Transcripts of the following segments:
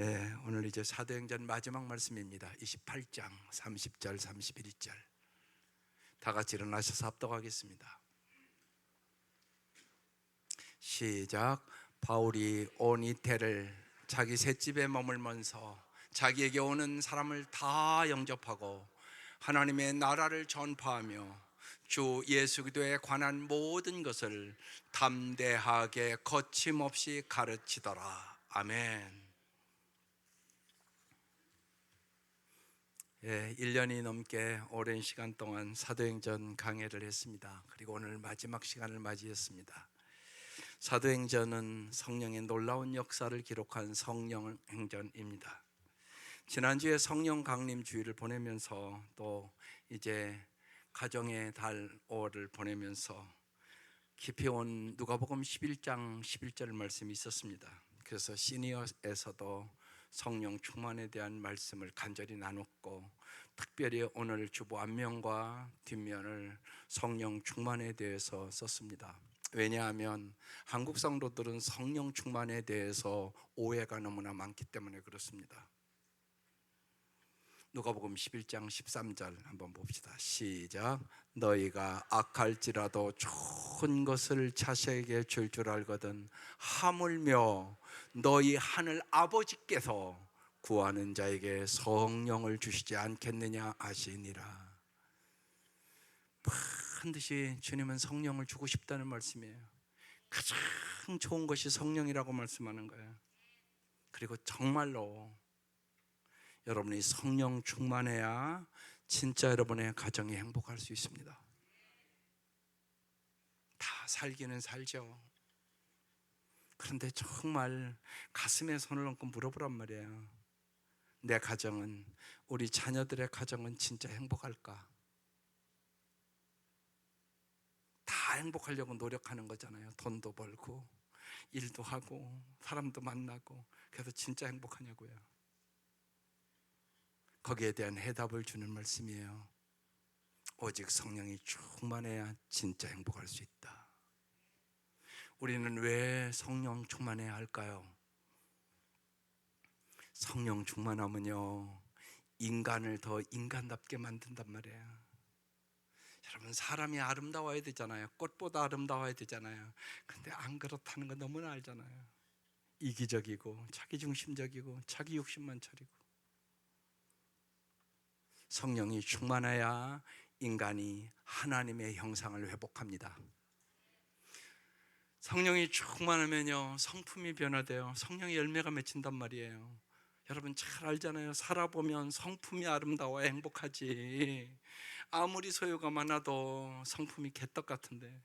예, 오늘 이제 사도행전 마지막 말씀입니다. 28장 30절 31절 다 같이 일어나셔서 합독하겠습니다. 시작. 바울이 온 이태를 자기 셋집에 머물면서 자기에게 오는 사람을 다 영접하고 하나님의 나라를 전파하며 주 예수 그리스도에 관한 모든 것을 담대하게 거침없이 가르치더라. 아멘. 1년이 넘게 오랜 시간 동안 사도행전 강해를 했습니다. 그리고 오늘 마지막 시간을 맞이했습니다. 사도행전은 성령의 놀라운 역사를 기록한 성령행전입니다. 지난주에 성령 강림 주일을 보내면서 또 이제 가정의 달 5월을 보내면서 깊이 온 누가복음 11장 11절 말씀이 있었습니다. 그래서 시니어에서도 성령 충만에 대한 말씀을 간절히 나눴고, 특별히 오늘 주보 앞면과 뒷면을 성령 충만에 대해서 썼습니다. 왜냐하면 한국 성도들은 성령 충만에 대해서 오해가 너무나 많기 때문에 그렇습니다. 누가복음 11장 13절 한번 봅시다. 시작. 너희가 악할지라도 좋은 것을 자식에게 줄 줄 알거든 하물며 너희 하늘 아버지께서 구하는 자에게 성령을 주시지 않겠느냐 하시니라. 반드시 주님은 성령을 주고 싶다는 말씀이에요. 가장 좋은 것이 성령이라고 말씀하는 거예요. 그리고 정말로 여러분이 성령 충만해야 진짜 여러분의 가정이 행복할 수 있습니다. 다 살기는 살죠. 그런데 정말 가슴에 손을 얹고 물어보란 말이에요. 내 가정은, 우리 자녀들의 가정은 진짜 행복할까? 다 행복하려고 노력하는 거잖아요. 돈도 벌고 일도 하고 사람도 만나고. 그래서 진짜 행복하냐고요. 거기에 대한 해답을 주는 말씀이에요. 오직 성령이 충만해야 진짜 행복할 수 있다. 우리는 왜 성령 충만해야 할까요? 성령 충만하면요, 인간을 더 인간답게 만든단 말이에요. 여러분, 사람이 아름다워야 되잖아요. 꽃보다 아름다워야 되잖아요. 근데 안 그렇다는 거 너무나 알잖아요. 이기적이고 자기중심적이고 자기 욕심만 차리고. 성령이 충만해야 인간이 하나님의 형상을 회복합니다. 성령이 충만하면요, 성품이 변화돼요. 성령의 열매가 맺힌단 말이에요. 여러분 잘 알잖아요. 살아보면 성품이 아름다워야 행복하지. 아무리 소유가 많아도 성품이 개떡 같은데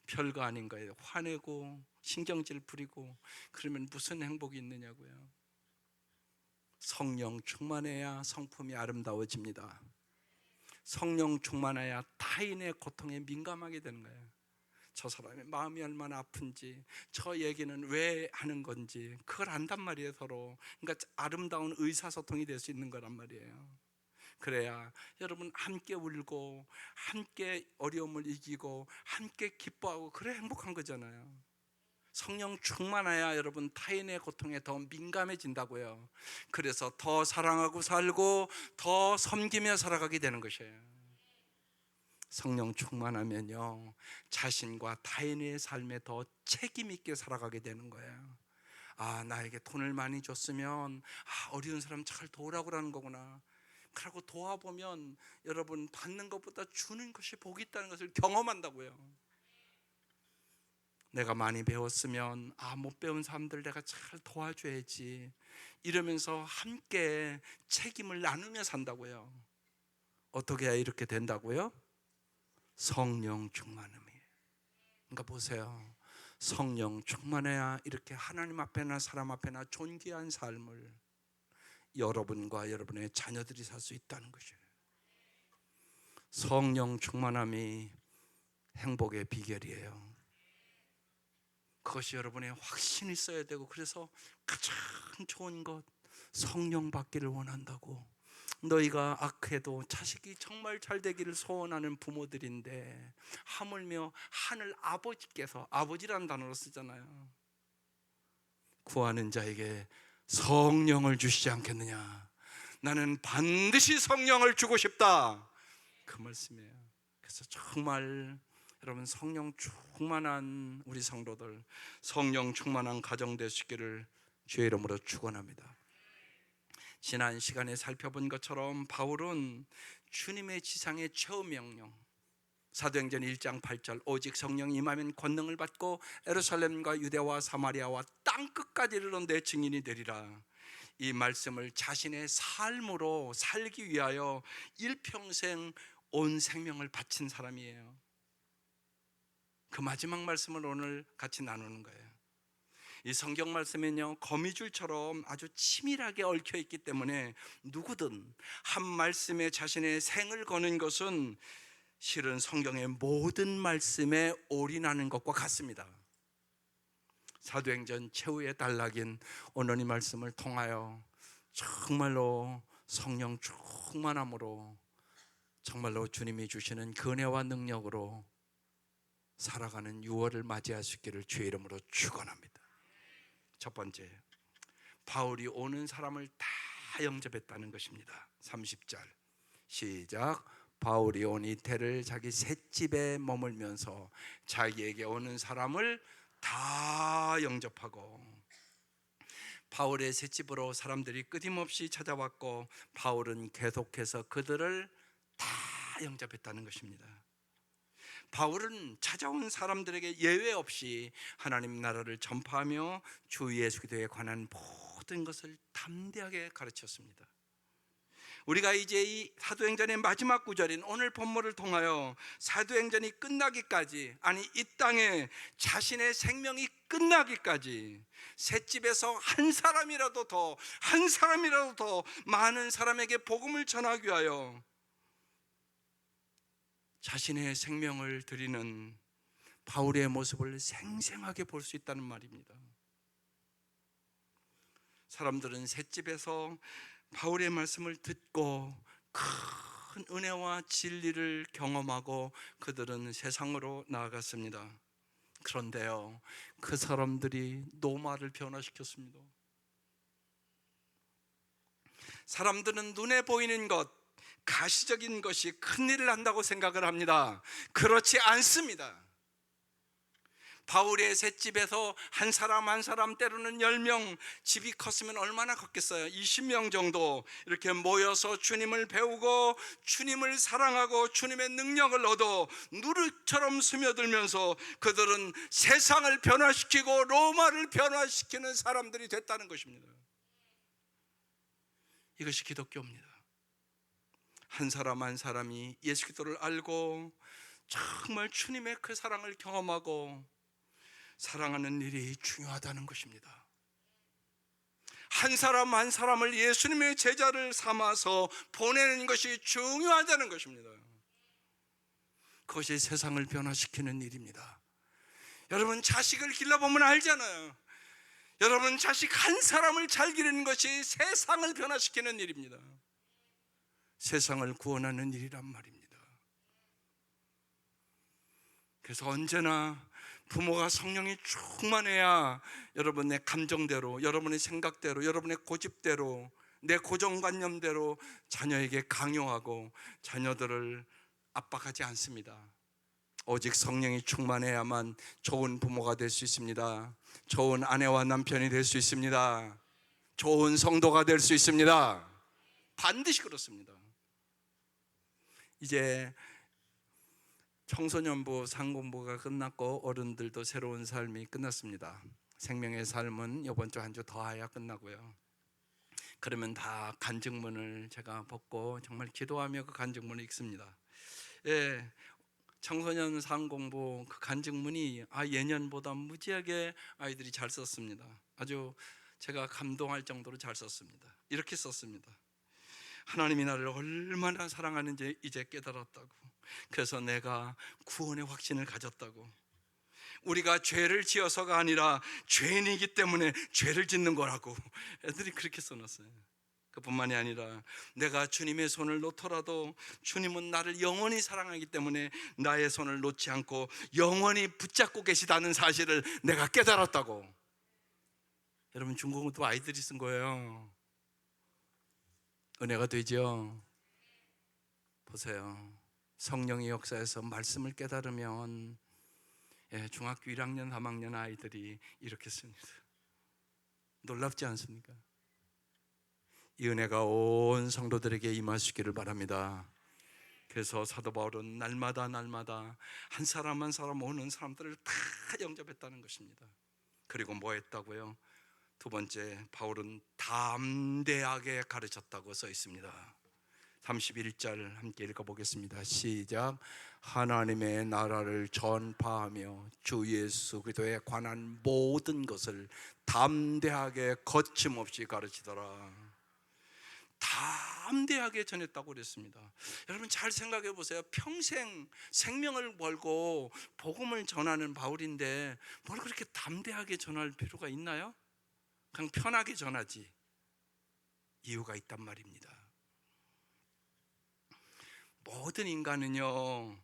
별거 아닌 거예요. 화내고 신경질 부리고 그러면 무슨 행복이 있느냐고요. 성령 충만해야 성품이 아름다워집니다. 성령 충만해야 타인의 고통에 민감하게 되는 거예요. 저 사람의 마음이 얼마나 아픈지, 저 얘기는 왜 하는 건지 그걸 안단 말이에요, 서로. 그러니까 아름다운 의사소통이 될 수 있는 거란 말이에요. 그래야 여러분 함께 울고 함께 어려움을 이기고 함께 기뻐하고, 그래 행복한 거잖아요. 성령 충만해야 여러분 타인의 고통에 더 민감해진다고요. 그래서 더 사랑하고 살고 더 섬기며 살아가게 되는 것이에요. 성령 충만하면요, 자신과 타인의 삶에 더 책임 있게 살아가게 되는 거예요. 아, 나에게 돈을 많이 줬으면 어려운 사람 잘 도우라고 하는 거구나. 그러고 도와보면 여러분, 받는 것보다 주는 것이 복이 있다는 것을 경험한다고요. 내가 많이 배웠으면 못 배운 사람들 내가 잘 도와줘야지, 이러면서 함께 책임을 나누며 산다고요. 어떻게 해야 이렇게 된다고요? 성령 충만함이에요. 그러니까 보세요, 성령 충만해야 이렇게 하나님 앞에나 사람 앞에나 존귀한 삶을 여러분과 여러분의 자녀들이 살 수 있다는 것이에요. 성령 충만함이 행복의 비결이에요. 그것이 여러분의 확신이 있어야 되고, 그래서 가장 좋은 것, 성령 받기를 원한다고. 너희가 악해도 자식이 정말 잘 되기를 소원하는 부모들인데 하물며 하늘 아버지께서, 아버지라는 단어로 쓰잖아요, 구하는 자에게 성령을 주시지 않겠느냐. 나는 반드시 성령을 주고 싶다. 그 말씀이에요. 그래서 정말 여러분, 성령 충만한 우리 성도들, 성령 충만한 가정 되시기를 주의 이름으로 축원합니다. 지난 시간에 살펴본 것처럼 바울은 주님의 지상의 최후 명령, 사도행전 1장 8절 오직 성령이 임하면 권능을 받고 예루살렘과 유대와 사마리아와 땅끝까지 이르러 내 증인이 되리라. 이 말씀을 자신의 삶으로 살기 위하여 일평생 온 생명을 바친 사람이에요. 그 마지막 말씀을 오늘 같이 나누는 거예요. 이 성경 말씀은요, 거미줄처럼 아주 치밀하게 얽혀 있기 때문에 누구든 한 말씀에 자신의 생을 거는 것은 실은 성경의 모든 말씀에 올인하는 것과 같습니다. 사도행전 최후의 단락인 오늘 이 말씀을 통하여 정말로 성령 충만함으로 정말로 주님이 주시는 은혜와 능력으로 살아가는 6월을 맞이할 수 있기를 주의 이름으로 축원합니다. 첫 번째, 바울이 오는 사람을 다 영접했다는 것입니다. 30절 시작. 바울이 온 이태를 자기 셋집에 머물면서 자기에게 오는 사람을 다 영접하고, 바울의 셋집으로 사람들이 끊임없이 찾아왔고 바울은 계속해서 그들을 다 영접했다는 것입니다. 바울은 찾아온 사람들에게 예외 없이 하나님 나라를 전파하며 주 예수 그리스도에 관한 모든 것을 담대하게 가르쳤습니다. 우리가 이제 이 사도행전의 마지막 구절인 오늘 본문을 통하여 사도행전이 끝나기까지, 아니 이 땅에 자신의 생명이 끝나기까지 셋집에서 한 사람이라도 더 많은 사람에게 복음을 전하기 위하여 자신의 생명을 드리는 바울의 모습을 생생하게 볼 수 있다는 말입니다. 사람들은 셋집에서 바울의 말씀을 듣고 큰 은혜와 진리를 경험하고 그들은 세상으로 나아갔습니다. 그런데요, 그 사람들이 노마를 변화시켰습니다. 사람들은 눈에 보이는 것, 가시적인 것이 큰일을 한다고 생각을 합니다. 그렇지 않습니다. 바울의 셋집에서 한 사람 때로는 10명, 집이 컸으면 얼마나 컸겠어요? 20명 정도 이렇게 모여서 주님을 배우고 주님을 사랑하고 주님의 능력을 얻어 누룩처럼 스며들면서 그들은 세상을 변화시키고 로마를 변화시키는 사람들이 됐다는 것입니다. 이것이 기독교입니다. 한 사람이 예수 그리스도를 알고 정말 주님의 그 사랑을 경험하고 사랑하는 일이 중요하다는 것입니다. 한 사람을 예수님의 제자를 삼아서 보내는 것이 중요하다는 것입니다. 그것이 세상을 변화시키는 일입니다. 여러분, 자식을 길러보면 알잖아요. 여러분, 자식 한 사람을 잘 기르는 것이 세상을 변화시키는 일입니다. 세상을 구원하는 일이란 말입니다. 그래서 언제나 부모가 성령이 충만해야 여러분의 감정대로, 여러분의 생각대로, 여러분의 고집대로, 내 고정관념대로 자녀에게 강요하고 자녀들을 압박하지 않습니다. 오직 성령이 충만해야만 좋은 부모가 될 수 있습니다. 좋은 아내와 남편이 될 수 있습니다. 좋은 성도가 될 수 있습니다. 반드시 그렇습니다. 이제 청소년부 상공부가 끝났고 어른들도 새로운 삶이 끝났습니다. 생명의 삶은 이번 주 한 주 더 해야 끝나고요. 그러면 다 간증문을 제가 벗고 정말 기도하며 그 간증문을 읽습니다. 예, 청소년 상공부 그 간증문이 예년보다 무지하게 아이들이 잘 썼습니다. 아주 제가 감동할 정도로 잘 썼습니다. 이렇게 썼습니다. 하나님이 나를 얼마나 사랑하는지 이제 깨달았다고. 그래서 내가 구원의 확신을 가졌다고. 우리가 죄를 지어서가 아니라 죄인이기 때문에 죄를 짓는 거라고 애들이 그렇게 써놨어요. 그뿐만이 아니라 내가 주님의 손을 놓더라도 주님은 나를 영원히 사랑하기 때문에 나의 손을 놓지 않고 영원히 붙잡고 계시다는 사실을 내가 깨달았다고. 여러분 중국어도 아이들이 쓴 거예요. 은혜가 되죠. 보세요. 성령의 역사에서 말씀을 깨달으면 중학교 1학년, 3학년 아이들이 이렇게 씁니다. 놀랍지 않습니까? 이 은혜가 온 성도들에게 임하시기를 바랍니다. 그래서 사도 바울은 날마다 한 사람 한 사람 오는 사람들을 다 영접했다는 것입니다. 그리고 뭐 했다고요? 두 번째, 바울은 담대하게 가르쳤다고 써 있습니다. 31절 함께 읽어보겠습니다. 시작. 하나님의 나라를 전파하며 주 예수 그리스도에 관한 모든 것을 담대하게 거침없이 가르치더라. 담대하게 전했다고 그랬습니다. 여러분 잘 생각해 보세요. 평생 생명을 걸고 복음을 전하는 바울인데 뭘 그렇게 담대하게 전할 필요가 있나요? 그냥 편하게 전하지. 이유가 있단 말입니다. 모든 인간은요,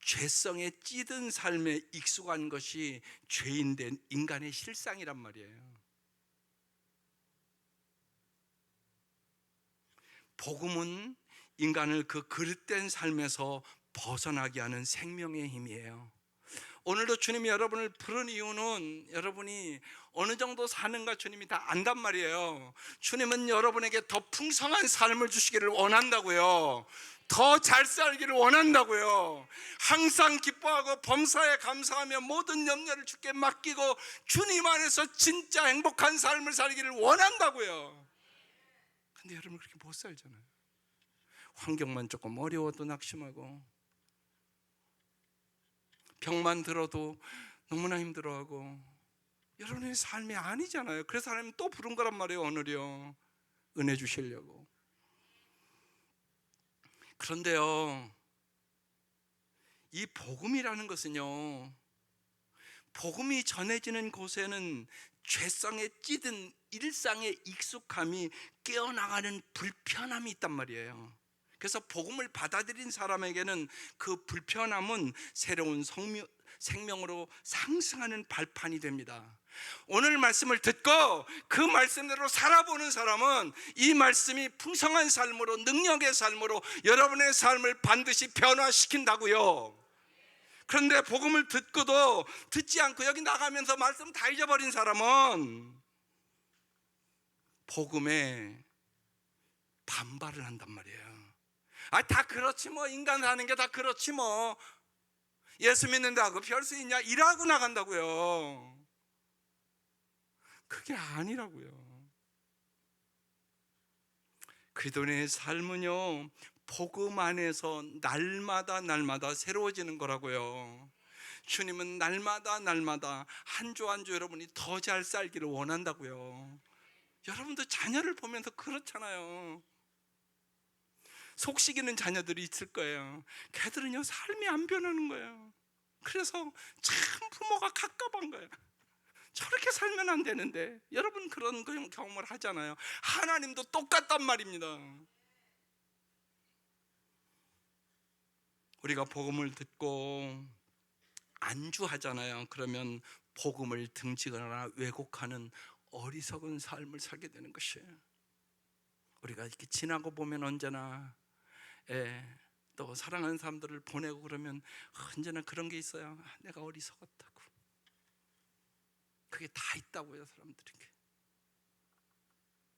죄성에 찌든 삶에 익숙한 것이 죄인된 인간의 실상이란 말이에요. 복음은 인간을 그 그릇된 삶에서 벗어나게 하는 생명의 힘이에요. 오늘도 주님이 여러분을 부른 이유는 여러분이 어느 정도 사는가 주님이 다 안단 말이에요. 주님은 여러분에게 더 풍성한 삶을 주시기를 원한다고요. 더 잘 살기를 원한다고요. 항상 기뻐하고 범사에 감사하며 모든 염려를 주께 맡기고 주님 안에서 진짜 행복한 삶을 살기를 원한다고요. 근데 여러분 그렇게 못 살잖아요. 환경만 조금 어려워도 낙심하고, 병만 들어도 너무나 힘들어하고, 여러분의 삶이 아니잖아요. 그래서 하나님 또 부른 거란 말이에요. 오늘이요, 은혜 주시려고. 그런데요, 이 복음이라는 것은요, 복음이 전해지는 곳에는 죄성에 찌든 일상의 익숙함이 깨어나가는 불편함이 있단 말이에요. 그래서 복음을 받아들인 사람에게는 그 불편함은 새로운 생명으로 상승하는 발판이 됩니다. 오늘 말씀을 듣고 그 말씀대로 살아보는 사람은 이 말씀이 풍성한 삶으로, 능력의 삶으로 여러분의 삶을 반드시 변화시킨다고요. 그런데 복음을 듣고도 듣지 않고 여기 나가면서 말씀 다 잊어버린 사람은 복음에 반발을 한단 말이에요. 다 그렇지 뭐, 인간 사는 게 다 그렇지 뭐, 예수 믿는다고 별 수 있냐, 이라고 나간다고요. 그게 아니라고요. 그리스도인의 삶은요, 복음 안에서 날마다 새로워지는 거라고요. 주님은 날마다 한 주 한 주 여러분이 더 잘 살기를 원한다고요. 여러분도 자녀를 보면서 그렇잖아요. 속식이는 자녀들이 있을 거예요. 걔들은요, 삶이 안 변하는 거예요. 그래서 참 부모가 갑갑한 거예요. 저렇게 살면 안 되는데. 여러분 그런 경험을 하잖아요. 하나님도 똑같단 말입니다. 우리가 복음을 듣고 안주하잖아요. 그러면 복음을 등지거나 왜곡하는 어리석은 삶을 살게 되는 것이에요. 우리가 이렇게 지나고 보면 언제나 또 사랑하는 사람들을 보내고 그러면 언제나 그런 게 있어요. 내가 어리석었다고. 그게 다 있다고요, 사람들에게.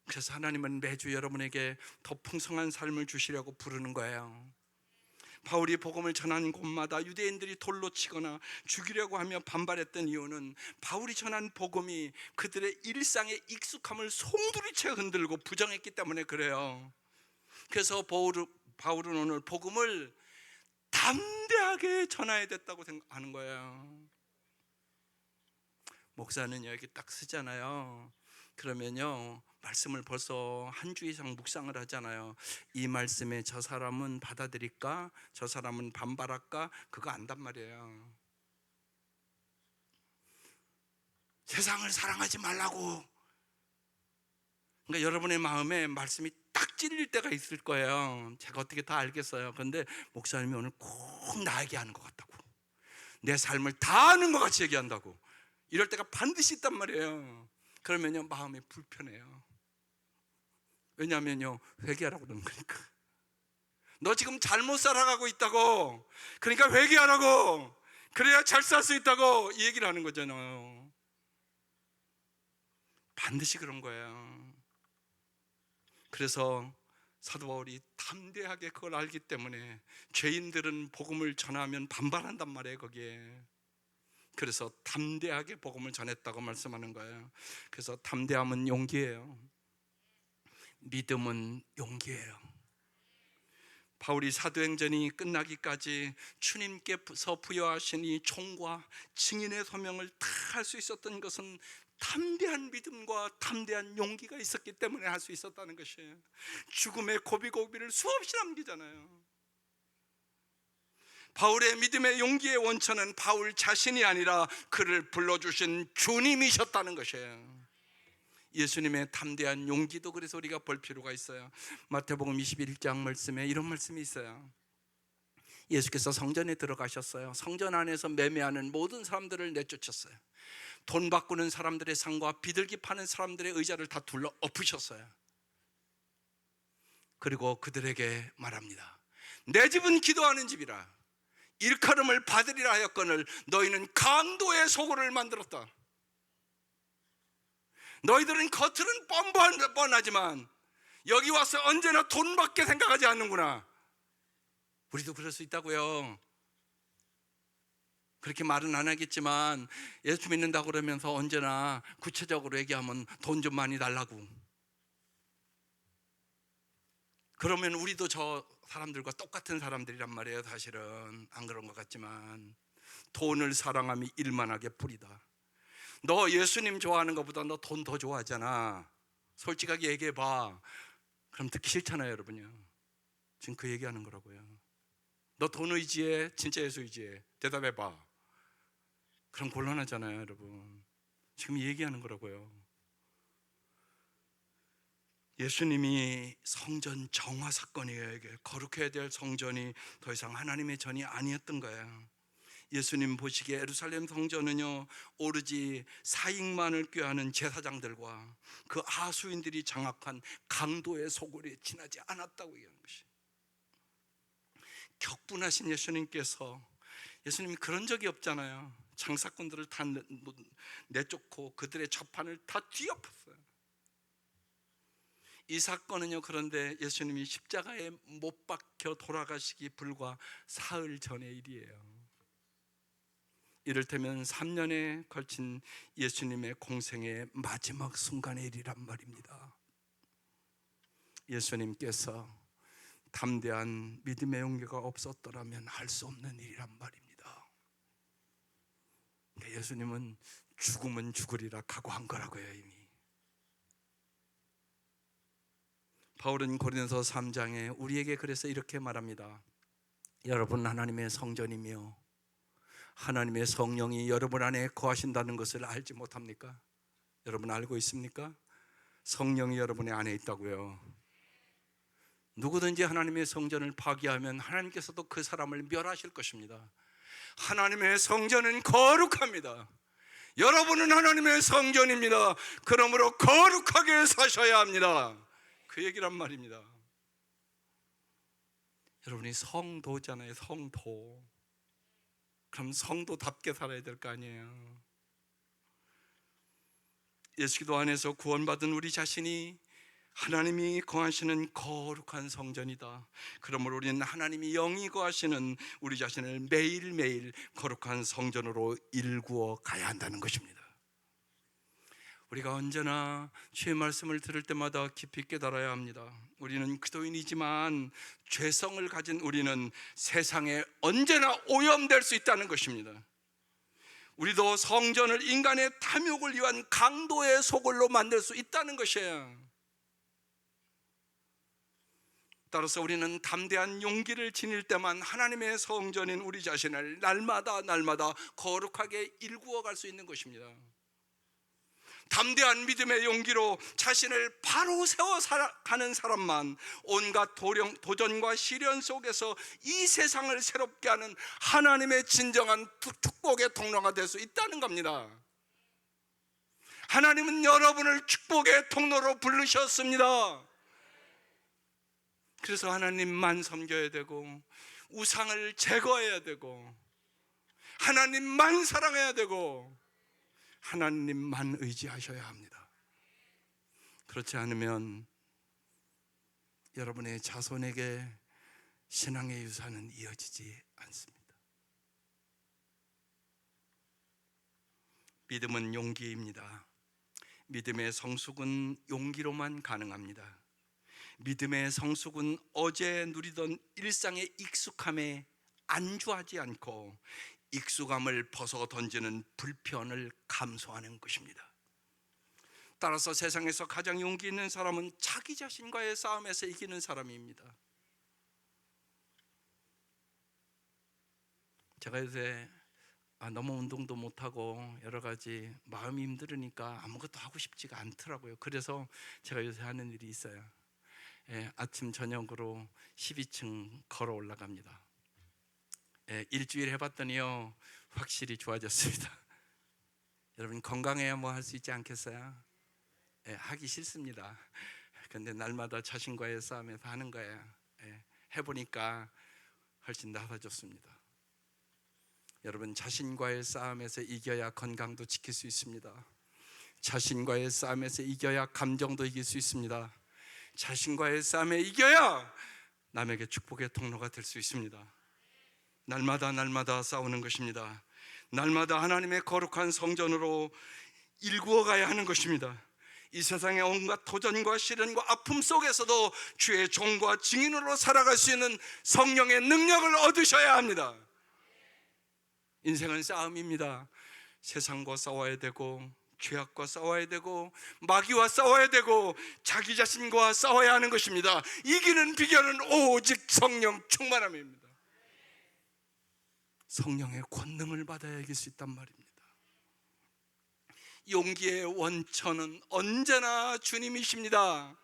그래서 하나님은 매주 여러분에게 더 풍성한 삶을 주시려고 부르는 거예요. 바울이 복음을 전하는 곳마다 유대인들이 돌로 치거나 죽이려고 하며 반발했던 이유는 바울이 전한 복음이 그들의 일상의 익숙함을 송두리째 흔들고 부정했기 때문에 그래요. 그래서 바울은 오늘 복음을 담대하게 전해야 됐다고 생각하는 거예요. 목사는 여기 딱 쓰잖아요. 그러면요, 말씀을 벌써 한 주 이상 묵상을 하잖아요. 이 말씀에 저 사람은 받아들일까? 저 사람은 반발할까? 그거 안단 말이에요. 세상을 사랑하지 말라고. 그러니까 여러분의 마음에 말씀이 딱 찔릴 때가 있을 거예요. 제가 어떻게 다 알겠어요. 그런데 목사님이 오늘 꼭 나에게 하는 것 같다고, 내 삶을 다 아는 것 같이 얘기한다고, 이럴 때가 반드시 있단 말이에요. 그러면요 마음이 불편해요. 왜냐하면요 회개하라고 그러는 거니까. 너 지금 잘못 살아가고 있다고, 그러니까 회개하라고, 그래야 잘 살 수 있다고 이 얘기를 하는 거잖아요. 반드시 그런 거예요. 그래서 사도 바울이 담대하게 그걸 알기 때문에 죄인들은 복음을 전하면 반발한단 말이에요 거기에. 그래서 담대하게 복음을 전했다고 말씀하는 거예요. 그래서 담대함은 용기예요. 믿음은 용기예요. 바울이 사도행전이 끝나기까지 주님께서 부여하신 이 총과 증인의 소명을 다 할 수 있었던 것은 담대한 믿음과 담대한 용기가 있었기 때문에 할 수 있었다는 것이에요. 죽음의 고비고비를 수없이 남기잖아요. 바울의 믿음의 용기의 원천은 바울 자신이 아니라 그를 불러주신 주님이셨다는 것이에요. 예수님의 담대한 용기도 그래서 우리가 볼 필요가 있어요. 마태복음 21장 말씀에 이런 말씀이 있어요. 예수께서 성전에 들어가셨어요. 성전 안에서 매매하는 모든 사람들을 내쫓았어요. 돈 바꾸는 사람들의 상과 비둘기 파는 사람들의 의자를 다 둘러 엎으셨어요. 그리고 그들에게 말합니다. 내 집은 기도하는 집이라 일컬음을 받으리라 하였거늘 너희는 강도의 소굴을 만들었다. 너희들은 겉으로는 뻔하지만 여기 와서 언제나 돈밖에 생각하지 않는구나. 우리도 그럴 수 있다고요. 그렇게 말은 안 하겠지만 예수 믿는다고 그러면서 언제나 구체적으로 얘기하면 돈 좀 많이 달라고. 그러면 우리도 저 사람들과 똑같은 사람들이란 말이에요. 사실은 안 그런 것 같지만 돈을 사랑함이 일만하게 뿌리다. 너 예수님 좋아하는 것보다 너 돈 더 좋아하잖아. 솔직하게 얘기해봐. 그럼 듣기 싫잖아요 여러분요. 지금 그 얘기하는 거라고요. 너 돈 의지해? 진짜 예수 의지해? 대답해봐. 그럼 곤란하잖아요 여러분. 지금 얘기하는 거라고요. 예수님이 성전 정화 사건이에요. 이게 거룩해야 될 성전이 더 이상 하나님의 전이 아니었던 거예요. 예수님 보시기에 예루살렘 성전은요 오로지 사익만을 꾀하는 제사장들과 그 하수인들이 장악한 강도의 소굴에 지나지 않았다고 얘기하는 것이. 격분하신 예수님이 그런 적이 없잖아요. 장사꾼들을 다 내쫓고 그들의 접판을 다 뒤엎었어요. 이 사건은요 그런데 예수님이 십자가에 못 박혀 돌아가시기 불과 사흘 전의 일이에요. 이를테면 3년에 걸친 예수님의 공생의 마지막 순간의 일이란 말입니다. 예수님께서 담대한 믿음의 용기가 없었더라면 할 수 없는 일이란 말입니다. 그러니까 예수님은 죽으면 죽으리라 각오한 거라고요. 이미 바울은 고린도서 3장에 우리에게 그래서 이렇게 말합니다. 여러분 하나님의 성전이며 하나님의 성령이 여러분 안에 거하신다는 것을 알지 못합니까? 여러분 알고 있습니까? 성령이 여러분의 안에 있다고요. 누구든지 하나님의 성전을 파괴하면 하나님께서도 그 사람을 멸하실 것입니다. 하나님의 성전은 거룩합니다. 여러분은 하나님의 성전입니다. 그러므로 거룩하게 사셔야 합니다. 그 얘기란 말입니다. 여러분이 성도잖아요. 성도. 그럼 성도답게 살아야 될 거 아니에요. 예수 기도 안에서 구원받은 우리 자신이 하나님이 거하시는 거룩한 성전이다. 그러므로 우리는 하나님이 영이 거하시는 우리 자신을 매일매일 거룩한 성전으로 일구어 가야 한다는 것입니다. 우리가 언제나 주의 말씀을 들을 때마다 깊이 깨달아야 합니다. 우리는 그리스도인이지만 죄성을 가진 우리는 세상에 언제나 오염될 수 있다는 것입니다. 우리도 성전을 인간의 탐욕을 위한 강도의 소굴로 만들 수 있다는 것이에요. 따라서 우리는 담대한 용기를 지닐 때만 하나님의 성전인 우리 자신을 날마다 거룩하게 일구어 갈 수 있는 것입니다. 담대한 믿음의 용기로 자신을 바로 세워 가는 사람만 온갖 도전과 시련 속에서 이 세상을 새롭게 하는 하나님의 진정한 축복의 통로가 될 수 있다는 겁니다. 하나님은 여러분을 축복의 통로로 부르셨습니다. 그래서 하나님만 섬겨야 되고, 우상을 제거해야 되고, 하나님만 사랑해야 되고, 하나님만 의지하셔야 합니다. 그렇지 않으면 여러분의 자손에게 신앙의 유산은 이어지지 않습니다. 믿음은 용기입니다. 믿음의 성숙은 용기로만 가능합니다. 믿음의 성숙은 어제 누리던 일상의 익숙함에 안주하지 않고 익숙함을 벗어 던지는 불편을 감수하는 것입니다. 따라서 세상에서 가장 용기 있는 사람은 자기 자신과의 싸움에서 이기는 사람입니다. 제가 요새 너무 운동도 못하고 여러 가지 마음이 힘들으니까 아무것도 하고 싶지가 않더라고요. 그래서 제가 요새 하는 일이 있어요. 아침 저녁으로 12층 걸어 올라갑니다. 일주일 해봤더니요, 확실히 좋아졌습니다. 여러분, 건강해야 뭐 할 수 있지 않겠어요? 하기 싫습니다. 근데 날마다 자신과의 싸움에서 하는 거예요. 해보니까 훨씬 나아졌습니다. 여러분, 자신과의 싸움에서 이겨야 건강도 지킬 수 있습니다. 자신과의 싸움에서 이겨야 감정도 이길 수 있습니다. 자신과의 싸움에 이겨야 남에게 축복의 통로가 될 수 있습니다. 날마다 싸우는 것입니다. 날마다 하나님의 거룩한 성전으로 일구어 가야 하는 것입니다. 이 세상의 온갖 도전과 시련과 아픔 속에서도 주의 종과 증인으로 살아갈 수 있는 성령의 능력을 얻으셔야 합니다. 인생은 싸움입니다. 세상과 싸워야 되고, 죄악과 싸워야 되고, 마귀와 싸워야 되고, 자기 자신과 싸워야 하는 것입니다. 이기는 비결은 오직 성령 충만함입니다. 성령의 권능을 받아야 이길 수 있단 말입니다. 용기의 원천은 언제나 주님이십니다.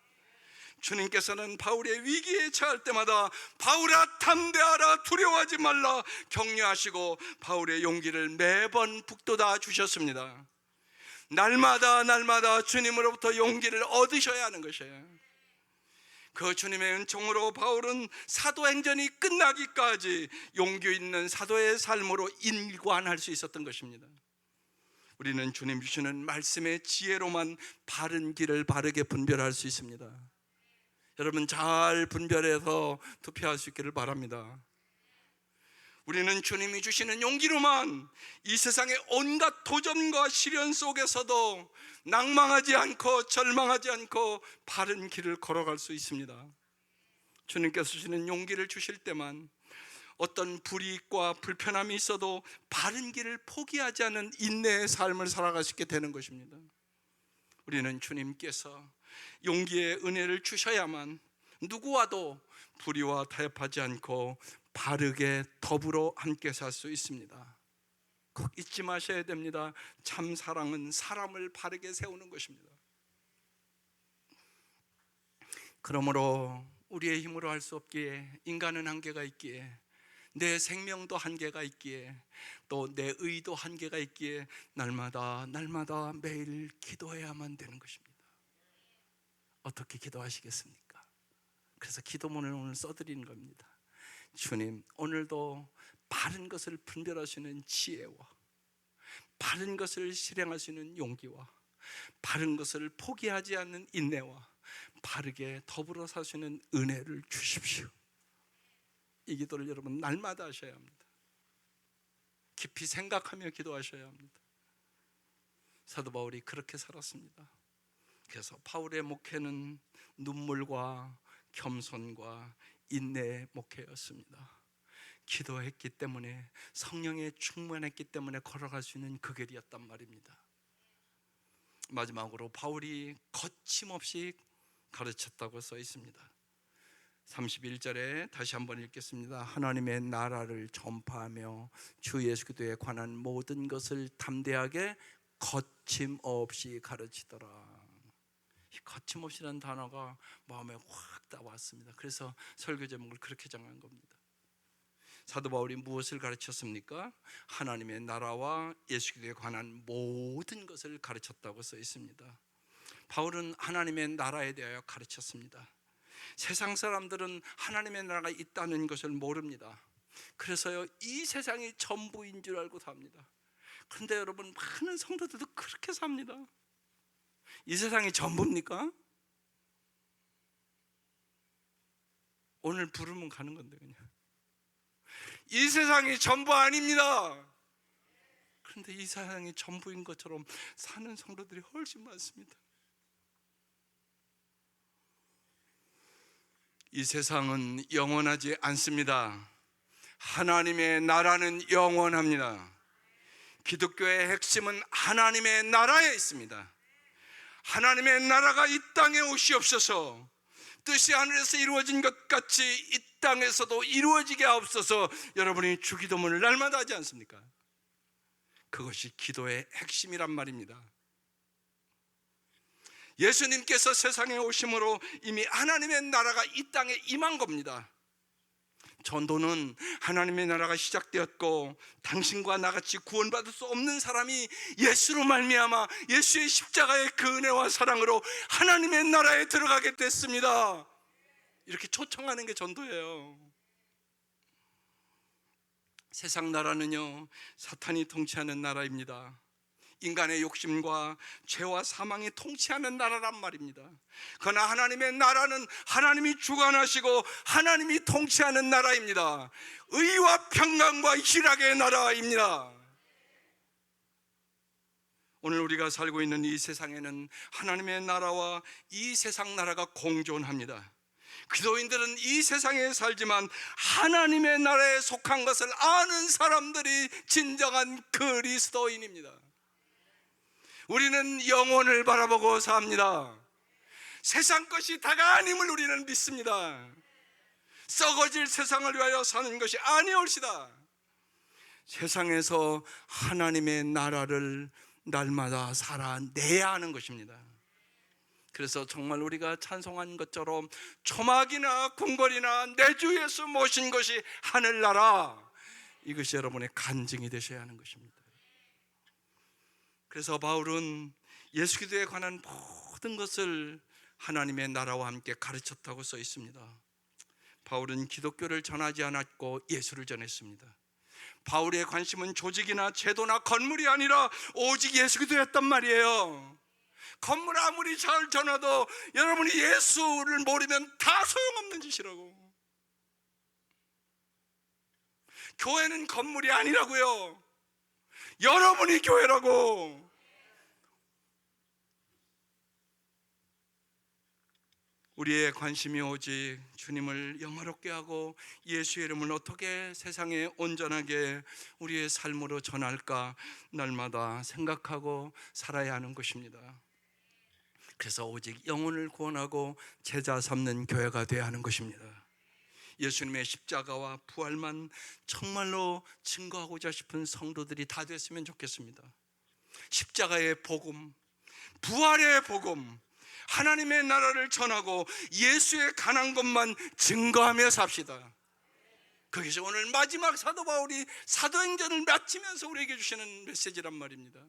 주님께서는 바울의 위기에 처할 때마다 바울아 담대하라, 두려워하지 말라 격려하시고 바울의 용기를 매번 북돋아 주셨습니다. 날마다 주님으로부터 용기를 얻으셔야 하는 것이에요. 그 주님의 은총으로 바울은 사도행전이 끝나기까지 용기 있는 사도의 삶으로 일관할 수 있었던 것입니다. 우리는 주님 주시는 말씀의 지혜로만 바른 길을 바르게 분별할 수 있습니다. 여러분, 잘 분별해서 투표할 수 있기를 바랍니다. 우리는 주님이 주시는 용기로만 이 세상의 온갖 도전과 시련 속에서도 낭망하지 않고 절망하지 않고 바른 길을 걸어갈 수 있습니다. 주님께서 주시는 용기를 주실 때만 어떤 불이익과 불편함이 있어도 바른 길을 포기하지 않는 인내의 삶을 살아갈 수 있게 되는 것입니다. 우리는 주님께서 용기의 은혜를 주셔야만 누구와도 불의와 타협하지 않고 바르게 더불어 함께 살 수 있습니다. 꼭 잊지 마셔야 됩니다. 참 사랑은 사람을 바르게 세우는 것입니다. 그러므로 우리의 힘으로 할 수 없기에, 인간은 한계가 있기에, 내 생명도 한계가 있기에, 또 내 의도 한계가 있기에 날마다 매일 기도해야만 되는 것입니다. 어떻게 기도하시겠습니까? 그래서 기도문을 오늘 써드리는 겁니다. 주님, 오늘도 바른 것을 분별하시는 지혜와 바른 것을 실행하시는 용기와 바른 것을 포기하지 않는 인내와 바르게 더불어 사시는 은혜를 주십시오. 이 기도를 여러분 날마다 하셔야 합니다. 깊이 생각하며 기도하셔야 합니다. 사도 바울이 그렇게 살았습니다. 그래서 바울의 목회는 눈물과 겸손과 인내의 목회였습니다. 기도했기 때문에, 성령에 충만했기 때문에 걸어갈 수 있는 그 길이었단 말입니다. 마지막으로 바울이 거침없이 가르쳤다고 써 있습니다. 31절에 다시 한번 읽겠습니다. 하나님의 나라를 전파하며 주 예수 그리스도에 관한 모든 것을 담대하게 거침없이 가르치더라. 이 거침없이라는 단어가 마음에 확 따왔습니다. 그래서 설교 제목을 그렇게 정한 겁니다. 사도 바울이 무엇을 가르쳤습니까? 하나님의 나라와 예수 그리스도에 관한 모든 것을 가르쳤다고 써 있습니다. 바울은 하나님의 나라에 대하여 가르쳤습니다. 세상 사람들은 하나님의 나라가 있다는 것을 모릅니다. 그래서요, 이 세상이 전부인 줄 알고 삽니다. 그런데 여러분, 많은 성도들도 그렇게 삽니다. 이 세상이 전부입니까? 오늘 부르면 가는 건데 그냥. 이 세상이 전부 아닙니다. 그런데 이 세상이 전부인 것처럼 사는 성도들이 훨씬 많습니다. 이 세상은 영원하지 않습니다. 하나님의 나라는 영원합니다. 기독교의 핵심은 하나님의 나라에 있습니다. 하나님의 나라가 이 땅에 오시옵소서. 뜻이 하늘에서 이루어진 것 같이 이 땅에서도 이루어지게 하옵소서. 여러분이 주기도문을 날마다 하지 않습니까? 그것이 기도의 핵심이란 말입니다. 예수님께서 세상에 오심으로 이미 하나님의 나라가 이 땅에 임한 겁니다. 전도는 하나님의 나라가 시작되었고 당신과 나같이 구원받을 수 없는 사람이 예수로 말미암아 예수의 십자가의 그 은혜와 사랑으로 하나님의 나라에 들어가게 됐습니다. 이렇게 초청하는 게 전도예요. 세상 나라는요, 사탄이 통치하는 나라입니다. 인간의 욕심과 죄와 사망이 통치하는 나라란 말입니다. 그러나 하나님의 나라는 하나님이 주관하시고 하나님이 통치하는 나라입니다. 의와 평강과 희락의 나라입니다. 오늘 우리가 살고 있는 이 세상에는 하나님의 나라와 이 세상 나라가 공존합니다. 기도인들은 이 세상에 살지만 하나님의 나라에 속한 것을 아는 사람들이 진정한 그리스도인입니다. 우리는 영혼을 바라보고 삽니다. 세상 것이 다가 아님을 우리는 믿습니다. 썩어질 세상을 위하여 사는 것이 아니올시다. 세상에서 하나님의 나라를 날마다 살아내야 하는 것입니다. 그래서 정말 우리가 찬송한 것처럼 초막이나 궁궐이나 내 주 예수 모신 것이 하늘나라, 이것이 여러분의 간증이 되셔야 하는 것입니다. 그래서 바울은 예수 그리스도에 관한 모든 것을 하나님의 나라와 함께 가르쳤다고 써 있습니다. 바울은 기독교를 전하지 않았고 예수를 전했습니다. 바울의 관심은 조직이나 제도나 건물이 아니라 오직 예수 그리스도였단 말이에요. 건물 아무리 잘 전해도 여러분이 예수를 모르면 다 소용없는 짓이라고. 교회는 건물이 아니라고요. 여러분이 교회라고. 우리의 관심이 오직 주님을 영화롭게 하고 예수의 이름을 어떻게 세상에 온전하게 우리의 삶으로 전할까 날마다 생각하고 살아야 하는 것입니다. 그래서 오직 영혼을 구원하고 제자 삼는 교회가 되어야 하는 것입니다. 예수님의 십자가와 부활만 정말로 증거하고자 싶은 성도들이 다 됐으면 좋겠습니다. 십자가의 복음, 부활의 복음, 하나님의 나라를 전하고 예수의 관한 것만 증거하며 삽시다. 그것이 오늘 마지막 사도 바울이 사도행전을 마치면서 우리에게 주시는 메시지란 말입니다.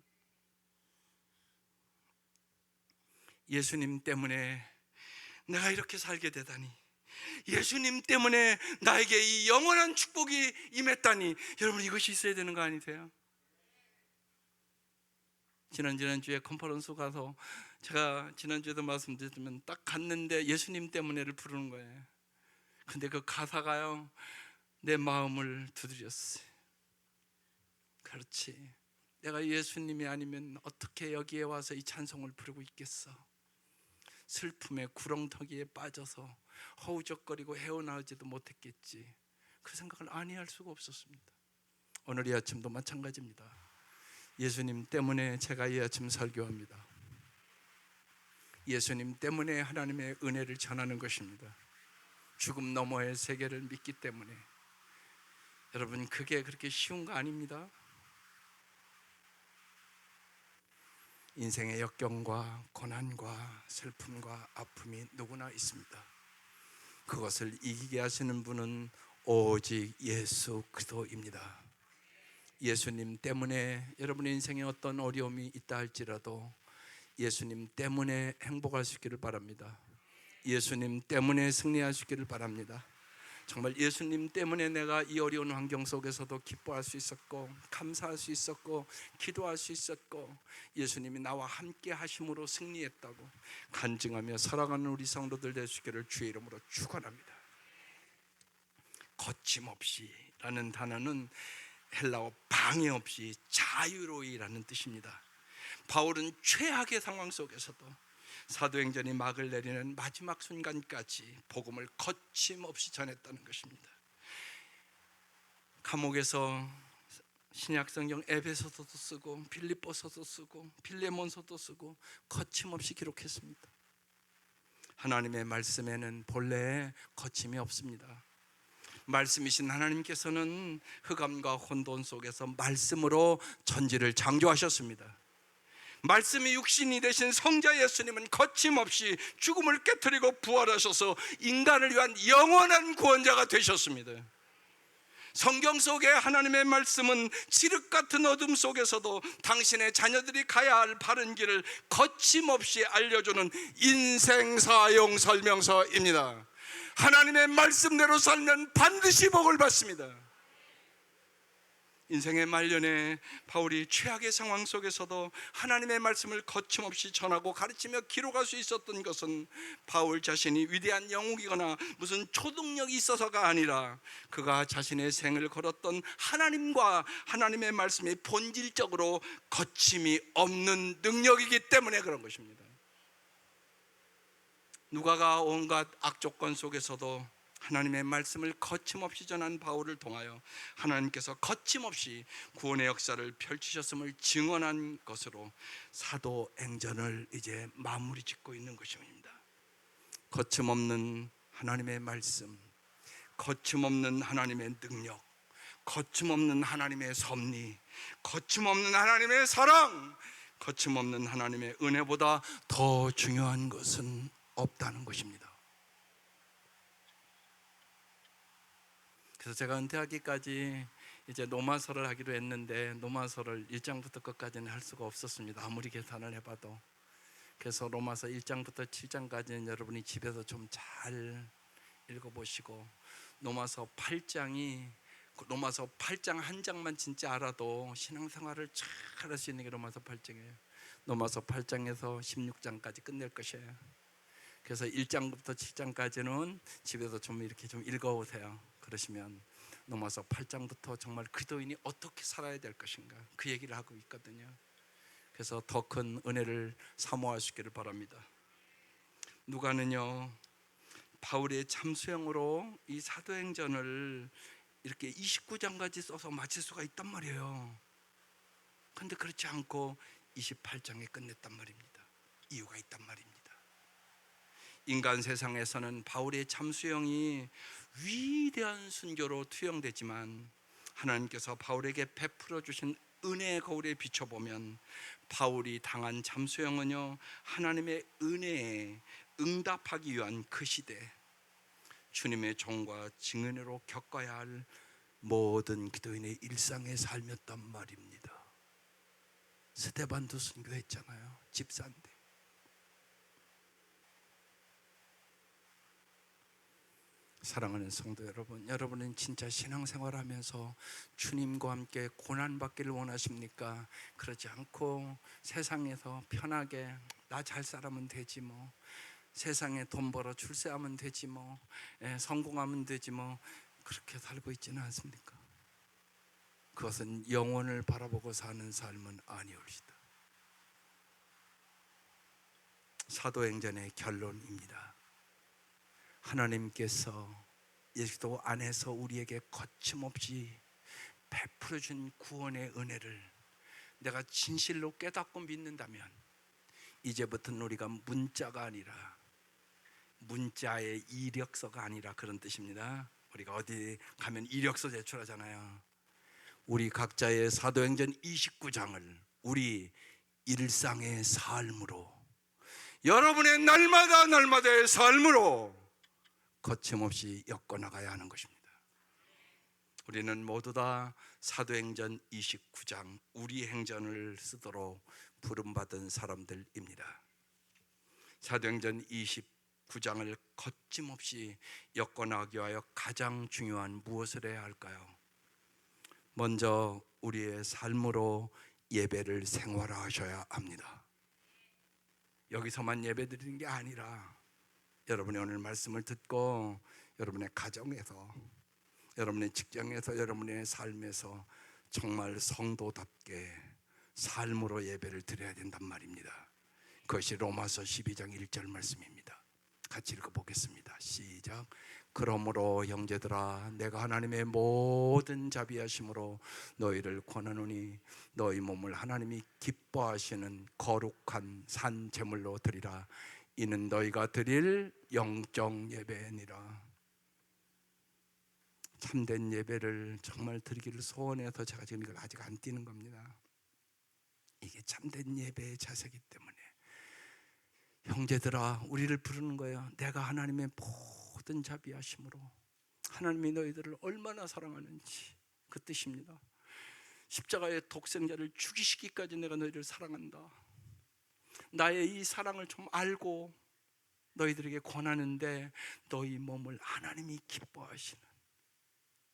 예수님 때문에 내가 이렇게 살게 되다니, 예수님 때문에 나에게 이 영원한 축복이 임했다니, 여러분 이것이 있어야 되는 거 아니세요? 지난주에 컨퍼런스 가서 제가 지난주에도 말씀드렸지만 딱 갔는데 예수님 때문에를 부르는 거예요. 근데 그 가사가요, 내 마음을 두드렸어요. 그렇지, 내가 예수님이 아니면 어떻게 여기에 와서 이 찬송을 부르고 있겠어. 슬픔의 구렁텅이에 빠져서 허우적거리고 헤어나오지도 못했겠지. 그 생각을 아니할 수가 없었습니다. 오늘 이 아침도 마찬가지입니다. 예수님 때문에 제가 이 아침 설교합니다. 예수님 때문에 하나님의 은혜를 전하는 것입니다. 죽음 너머의 세계를 믿기 때문에. 여러분, 그게 그렇게 쉬운 거 아닙니다. 인생의 역경과 고난과 슬픔과 아픔이 누구나 있습니다. 그것을 이기게 하시는 분은 오직 예수 그리스도입니다. 예수님 때문에 여러분의 인생에 어떤 어려움이 있다 할지라도 예수님 때문에 행복할 수 있기를 바랍니다. 예수님 때문에 승리할 수 있기를 바랍니다. 정말 예수님 때문에 내가 이 어려운 환경 속에서도 기뻐할 수 있었고, 감사할 수 있었고, 기도할 수 있었고, 예수님이 나와 함께 하심으로 승리했다고 간증하며 살아가는 우리 성도들 되시기를 주의 이름으로 축원합니다. 거침없이라는 단어는 헬라어 방해 없이, 자유로이라는 뜻입니다. 바울은 최악의 상황 속에서도 사도행전이 막을 내리는 마지막 순간까지 복음을 거침없이 전했다는 것입니다. 감옥에서 신약성경 에베소서도 쓰고 빌립보서도 쓰고 빌레몬서도 쓰고 거침없이 기록했습니다. 하나님의 말씀에는 본래 거침이 없습니다. 말씀이신 하나님께서는 흑암과 혼돈 속에서 말씀으로 천지를 창조하셨습니다. 말씀이 육신이 되신 성자 예수님은 거침없이 죽음을 깨트리고 부활하셔서 인간을 위한 영원한 구원자가 되셨습니다. 성경 속의 하나님의 말씀은 칠흑 같은 어둠 속에서도 당신의 자녀들이 가야 할 바른 길을 거침없이 알려주는 인생사용 설명서입니다. 하나님의 말씀대로 살면 반드시 복을 받습니다. 인생의 말년에 바울이 최악의 상황 속에서도 하나님의 말씀을 거침없이 전하고 가르치며 기록할 수 있었던 것은 바울 자신이 위대한 영웅이거나 무슨 초능력이 있어서가 아니라 그가 자신의 생을 걸었던 하나님과 하나님의 말씀이 본질적으로 거침이 없는 능력이기 때문에 그런 것입니다. 누가가 온갖 악조건 속에서도 하나님의 말씀을 거침없이 전한 바울을 통하여 하나님께서 거침없이 구원의 역사를 펼치셨음을 증언한 것으로 사도행전을 이제 마무리 짓고 있는 것입니다. 거침없는 하나님의 말씀, 거침없는 하나님의 능력, 거침없는 하나님의 섭리, 거침없는 하나님의 사랑, 거침없는 하나님의 은혜보다 더 중요한 것은 없다는 것입니다. 그래서 제가 은퇴하기까지 이제 노마서를 하기로 했는데 노마서를 1장부터 끝까지는 할 수가 없었습니다. 아무리 계산을 해봐도. 그래서 로마서 1장부터 7장까지는 여러분이 집에서 좀 잘 읽어보시고 로마서 8장 한 장만 진짜 알아도 신앙생활을 잘 할 수 있는 게 로마서 8장이에요. 로마서 8장에서 16장까지 끝낼 것이에요. 그래서 1장부터 7장까지는 집에서 좀 이렇게 좀 읽어오세요. 그러시면 넘어서 8장부터 정말 그리스도인이 어떻게 살아야 될 것인가 그 얘기를 하고 있거든요. 그래서 더 큰 은혜를 사모할 수 있기를 바랍니다. 누가는요 바울의 참수형으로 이 사도행전을 이렇게 29장까지 써서 마칠 수가 있단 말이에요. 그런데 그렇지 않고 28장에 끝냈단 말입니다. 이유가 있단 말입니다. 인간 세상에서는 바울의 참수형이 위대한 순교로 투영되지만 하나님께서 바울에게 베풀어 주신 은혜의 거울에 비춰보면 바울이 당한 참수형은요 하나님의 은혜에 응답하기 위한 그 시대 주님의 종과 증인으로 겪어야 할 모든 기도인의 일상의 삶이었단 말입니다. 스데반도 순교했잖아요. 집사인데. 사랑하는 성도 여러분, 여러분은 진짜 신앙생활하면서 주님과 함께 고난받기를 원하십니까? 그러지 않고 세상에서 편하게 나 잘 살면 되지 뭐, 세상에 돈 벌어 출세하면 되지 뭐, 성공하면 되지 뭐, 그렇게 살고 있지는 않습니까? 그것은 영혼을 바라보고 사는 삶은 아니올시다. 사도행전의 결론입니다. 하나님께서 예수도 안에서 우리에게 거침없이 베풀어 준 구원의 은혜를 내가 진실로 깨닫고 믿는다면 이제부터는 우리가 문자가 아니라 문자의 이력서가 아니라 그런 뜻입니다. 우리가 어디 가면 이력서 제출하잖아요. 우리 각자의 사도행전 29장을 우리 일상의 삶으로 여러분의 날마다의 삶으로 거침없이 엮어나가야 하는 것입니다. 우리는 모두 다 사도행전 29장 우리 행전을 쓰도록 부름받은 사람들입니다. 사도행전 29장을 거침없이 엮어나가기 위하여 가장 중요한 무엇을 해야 할까요? 먼저 우리의 삶으로 예배를 생활화하셔야 합니다. 여기서만 예배 드리는 게 아니라 여러분이 오늘 말씀을 듣고 여러분의 가정에서, 여러분의 직장에서, 여러분의 삶에서 정말 성도답게 삶으로 예배를 드려야 된단 말입니다. 그것이 로마서 12장 1절 말씀입니다. 같이 읽어보겠습니다. 시작. 그러므로 형제들아, 내가 하나님의 모든 자비하심으로 너희를 권하노니 너희 몸을 하나님이 기뻐하시는 거룩한 산 제물로 드리라. 이는 너희가 드릴 영적 예배니라. 참된 예배를 정말 드리기를 소원해서 제가 지금 이걸 아직 안 띄는 겁니다. 이게 참된 예배의 자세이기 때문에 형제들아, 우리를 부르는 거예요. 내가 하나님의 모든 자비하심으로, 하나님이 너희들을 얼마나 사랑하는지 그 뜻입니다. 십자가의 독생자를 죽이시기까지 내가 너희를 사랑한다. 나의 이 사랑을 좀 알고 너희들에게 권하는데 너희 몸을 하나님이 기뻐하시는,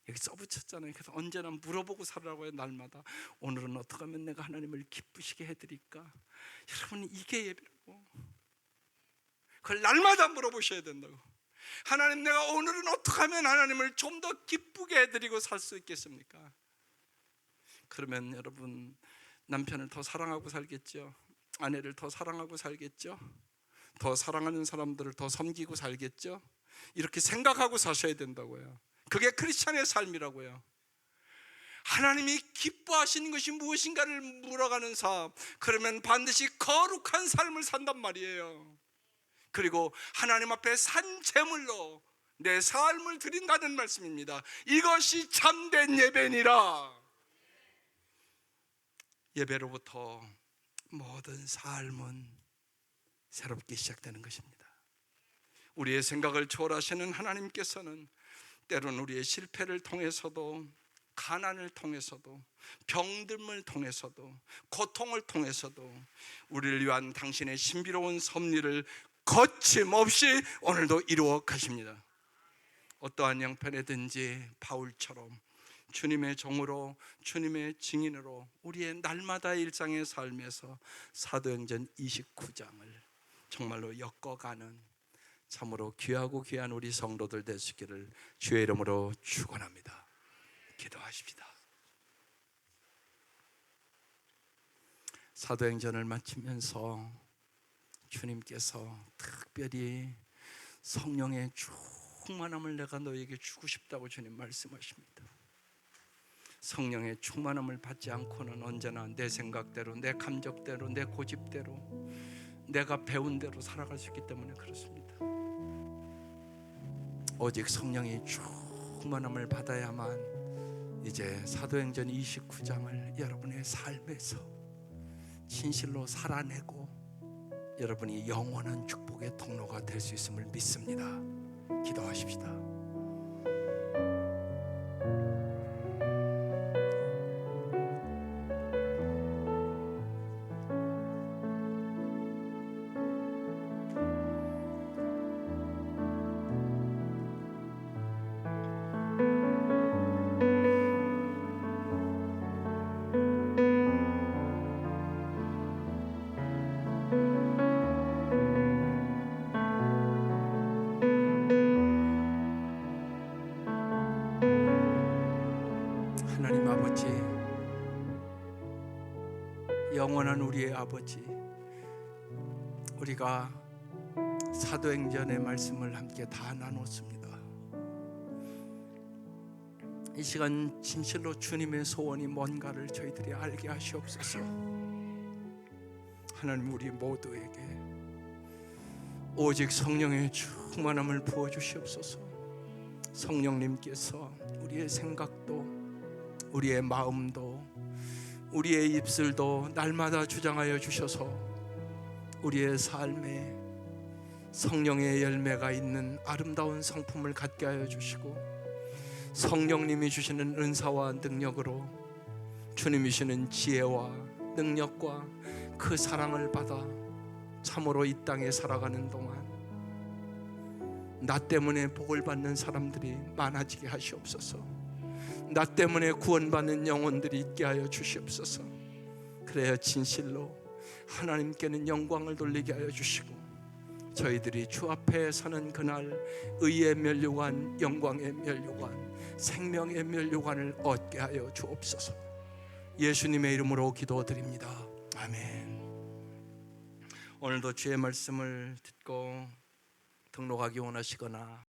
여기 써붙였잖아요. 그래서 언제나 물어보고 살라고 해요. 날마다 오늘은 어떻게 하면 내가 하나님을 기쁘시게 해드릴까? 여러분, 이게 예배라고. 그걸 날마다 물어보셔야 된다고. 하나님, 내가 오늘은 어떻게 하면 하나님을 좀 더 기쁘게 해드리고 살 수 있겠습니까? 그러면 여러분, 남편을 더 사랑하고 살겠죠? 아내를 더 사랑하고 살겠죠? 더 사랑하는 사람들을 더 섬기고 살겠죠? 이렇게 생각하고 사셔야 된다고요. 그게 크리스찬의 삶이라고요. 하나님이 기뻐하시는 것이 무엇인가를 물어가는 삶, 그러면 반드시 거룩한 삶을 산단 말이에요. 그리고 하나님 앞에 산 제물로 내 삶을 드린다는 말씀입니다. 이것이 참된 예배니라. 예배로부터 모든 삶은 새롭게 시작되는 것입니다. 우리의 생각을 초월하시는 하나님께서는 때로는 우리의 실패를 통해서도, 가난을 통해서도, 병듦을 통해서도, 고통을 통해서도 우리를 위한 당신의 신비로운 섭리를 거침없이 오늘도 이루어 가십니다. 어떠한 형편이든지 바울처럼 주님의 종으로, 주님의 증인으로 우리의 날마다 일상의 삶에서 사도행전 29장을 정말로 엮어가는 참으로 귀하고 귀한 우리 성도들 되시기를 주의 이름으로 축원합니다. 기도하십시다. 사도행전을 마치면서 주님께서 특별히 성령의 충만함을 내가 너에게 주고 싶다고 주님 말씀하십니다. 성령의 충만함을 받지 않고는 언제나 내 생각대로, 내 감정대로, 내 고집대로, 내가 배운 대로 살아갈 수 있기 때문에 그렇습니다. 오직 성령의 충만함을 받아야만 이제 사도행전 29장을 여러분의 삶에서 진실로 살아내고 여러분이 영원한 축복의 통로가 될 수 있음을 믿습니다. 기도하십시다. 하나님 아버지, 영원한 우리의 아버지, 우리가 사도행전의 말씀을 함께 다 나눴습니다. 이 시간 진실로 주님의 소원이 뭔가를 저희들이 알게 하시옵소서. 하나님, 우리 모두에게 오직 성령의 충만함을 부어주시옵소서. 성령님께서 우리의 생각도, 우리의 마음도, 우리의 입술도 날마다 주장하여 주셔서 우리의 삶에 성령의 열매가 있는 아름다운 성품을 갖게 하여 주시고 성령님이 주시는 은사와 능력으로 주님이 주시는 지혜와 능력과 그 사랑을 받아 참으로 이 땅에 살아가는 동안 나 때문에 복을 받는 사람들이 많아지게 하시옵소서. 나 때문에 구원받는 영혼들이 있게 하여 주시옵소서. 그래야 진실로 하나님께는 영광을 돌리게 하여 주시고 저희들이 주 앞에 서는 그날 의의 면류관, 영광의 면류관, 생명의 면류관을 얻게 하여 주옵소서. 예수님의 이름으로 기도드립니다. 아멘. 오늘도 주의 말씀을 듣고 등록하기 원하시거나